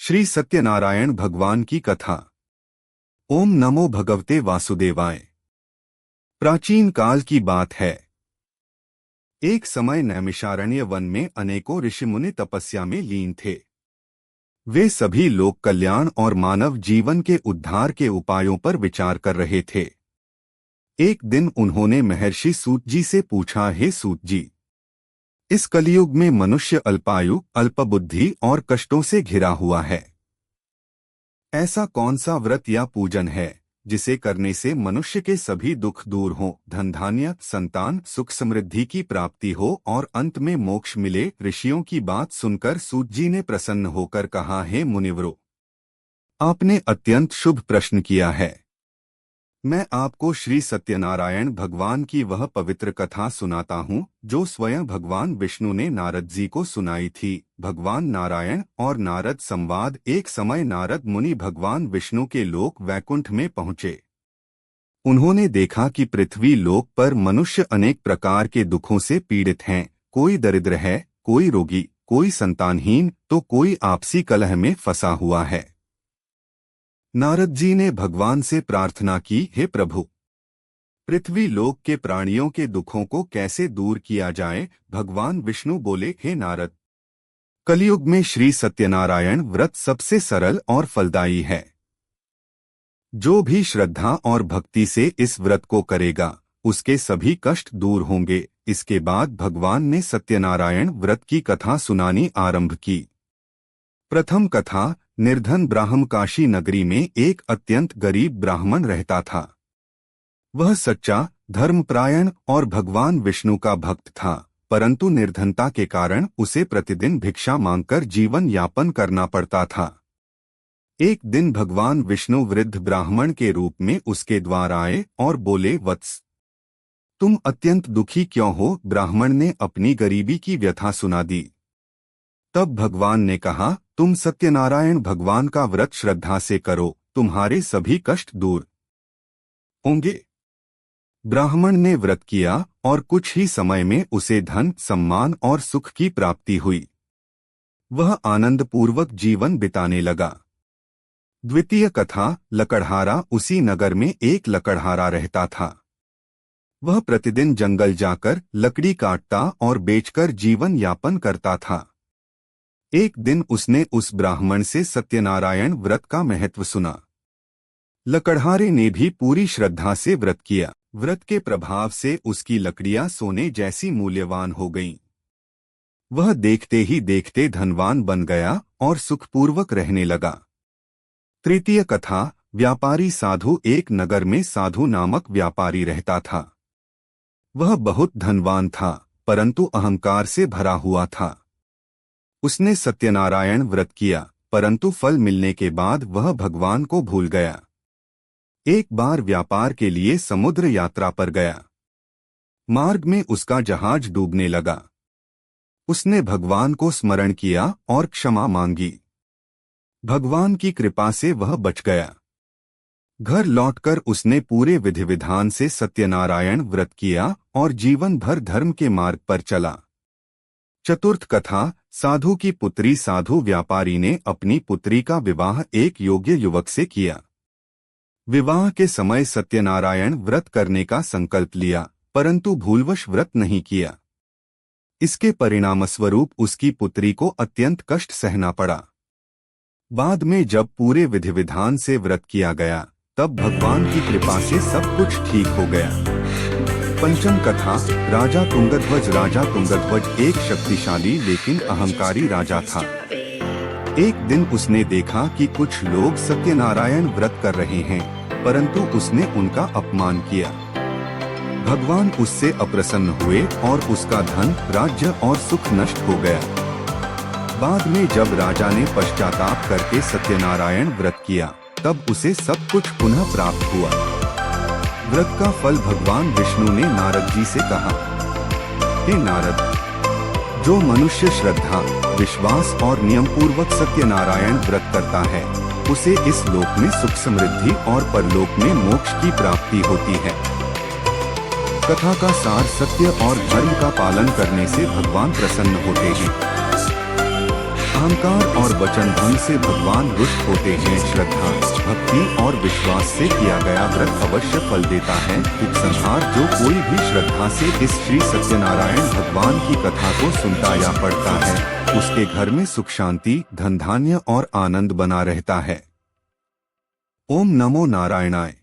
श्री सत्यनारायण भगवान की कथा। ओम नमो भगवते वासुदेवाय। प्राचीन काल की बात है। एक समय नैमिषारण्य वन में अनेकों ऋषि मुनि तपस्या में लीन थे। वे सभी लोक कल्याण और मानव जीवन के उद्धार के उपायों पर विचार कर रहे थे। एक दिन उन्होंने महर्षि सूत जी से पूछा, हे सूत जी, इस कलियुग में मनुष्य अल्पायु, अल्पबुद्धि और कष्टों से घिरा हुआ है। ऐसा कौन सा व्रत या पूजन है जिसे करने से मनुष्य के सभी दुख दूर हों, धन धान्य, संतान, सुख समृद्धि की प्राप्ति हो और अंत में मोक्ष मिले। ऋषियों की बात सुनकर सूत जी ने प्रसन्न होकर कहा, हे मुनिवरों, आपने अत्यंत शुभ प्रश्न किया है। मैं आपको श्री सत्यनारायण भगवान की वह पवित्र कथा सुनाता हूँ जो स्वयं भगवान विष्णु ने नारद जी को सुनाई थी। भगवान नारायण और नारद संवाद। एक समय नारद मुनि भगवान विष्णु के लोक वैकुंठ में पहुँचे। उन्होंने देखा कि पृथ्वी लोक पर मनुष्य अनेक प्रकार के दुखों से पीड़ित हैं। कोई दरिद्र है, कोई रोगी, कोई संतानहीन, तो कोई आपसी कलह में फंसा हुआ है। नारद जी ने भगवान से प्रार्थना की, हे प्रभु, पृथ्वी लोक के प्राणियों के दुखों को कैसे दूर किया जाए। भगवान विष्णु बोले, हे नारद, कलियुग में श्री सत्यनारायण व्रत सबसे सरल और फलदायी है। जो भी श्रद्धा और भक्ति से इस व्रत को करेगा उसके सभी कष्ट दूर होंगे। इसके बाद भगवान ने सत्यनारायण व्रत की कथा सुनानी आरंभ की। प्रथम कथा। निर्धन ब्राह्मण। काशी नगरी में एक अत्यंत गरीब ब्राह्मण रहता था। वह सच्चा, धर्मपरायण और भगवान विष्णु का भक्त था, परंतु निर्धनता के कारण उसे प्रतिदिन भिक्षा मांगकर जीवन यापन करना पड़ता था। एक दिन भगवान विष्णु वृद्ध ब्राह्मण के रूप में उसके द्वार आए और बोले, वत्स, तुम अत्यंत दुखी क्यों हो। ब्राह्मण ने अपनी गरीबी की व्यथा सुना दी। तब भगवान ने कहा, तुम सत्यनारायण भगवान का व्रत श्रद्धा से करो, तुम्हारे सभी कष्ट दूर होंगे। ब्राह्मण ने व्रत किया और कुछ ही समय में उसे धन, सम्मान और सुख की प्राप्ति हुई। वह आनंदपूर्वक जीवन बिताने लगा। द्वितीय कथा। लकड़हारा। उसी नगर में एक लकड़हारा रहता था। वह प्रतिदिन जंगल जाकर लकड़ी काटता और बेचकर जीवन यापन करता था। एक दिन उसने उस ब्राह्मण से सत्यनारायण व्रत का महत्व सुना। लकड़हारे ने भी पूरी श्रद्धा से व्रत किया। व्रत के प्रभाव से उसकी लकड़ियां सोने जैसी मूल्यवान हो गईं। वह देखते ही देखते धनवान बन गया और सुखपूर्वक रहने लगा। तृतीय कथा। व्यापारी साधु। एक नगर में साधु नामक व्यापारी रहता था। वह बहुत धनवान था, परंतु अहंकार से भरा हुआ था। उसने सत्यनारायण व्रत किया, परंतु फल मिलने के बाद वह भगवान को भूल गया। एक बार व्यापार के लिए समुद्र यात्रा पर गया। मार्ग में उसका जहाज डूबने लगा। उसने भगवान को स्मरण किया और क्षमा मांगी। भगवान की कृपा से वह बच गया। घर लौटकर उसने पूरे विधि विधान से सत्यनारायण व्रत किया और जीवन भर धर्म के मार्ग पर चला। चतुर्थ कथा। साधु की पुत्री। साधु व्यापारी ने अपनी पुत्री का विवाह एक योग्य युवक से किया। विवाह के समय सत्यनारायण व्रत करने का संकल्प लिया, परंतु भूलवश व्रत नहीं किया। इसके परिणामस्वरूप उसकी पुत्री को अत्यंत कष्ट सहना पड़ा। बाद में जब पूरे विधि विधान से व्रत किया गया, तब भगवान की कृपा से सब कुछ ठीक हो गया। पंचम कथा। राजा तुंगध्वज। राजा तुंगध्वज एक शक्तिशाली लेकिन अहंकारी राजा था। एक दिन उसने देखा कि कुछ लोग सत्यनारायण व्रत कर रहे हैं, परंतु उसने उनका अपमान किया। भगवान उससे अप्रसन्न हुए और उसका धन, राज्य और सुख नष्ट हो गया। बाद में जब राजा ने पश्चाताप करके सत्यनारायण व्रत किया, तब उसे सब कुछ पुनः प्राप्त हुआ। व्रत का फल। भगवान विष्णु ने नारद जी से कहा, हे नारद, जो मनुष्य श्रद्धा, विश्वास और नियम पूर्वक सत्यनारायण व्रत करता है, उसे इस लोक में सुख समृद्धि और परलोक में मोक्ष की प्राप्ति होती है। कथा का सार। सत्य और धर्म का पालन करने से भगवान प्रसन्न होते हैं। अहंकार और वचन भंग से भगवान रुष्ट होते हैं। श्रद्धा, भक्ति और विश्वास से किया गया व्रत अवश्य फल देता है। उपसंहार, जो कोई भी श्रद्धा से इस श्री सत्यनारायण भगवान की कथा को सुनता या पढ़ता है, उसके घर में सुख, शांति, धन धान्य और आनंद बना रहता है। ओम नमो नारायणाय।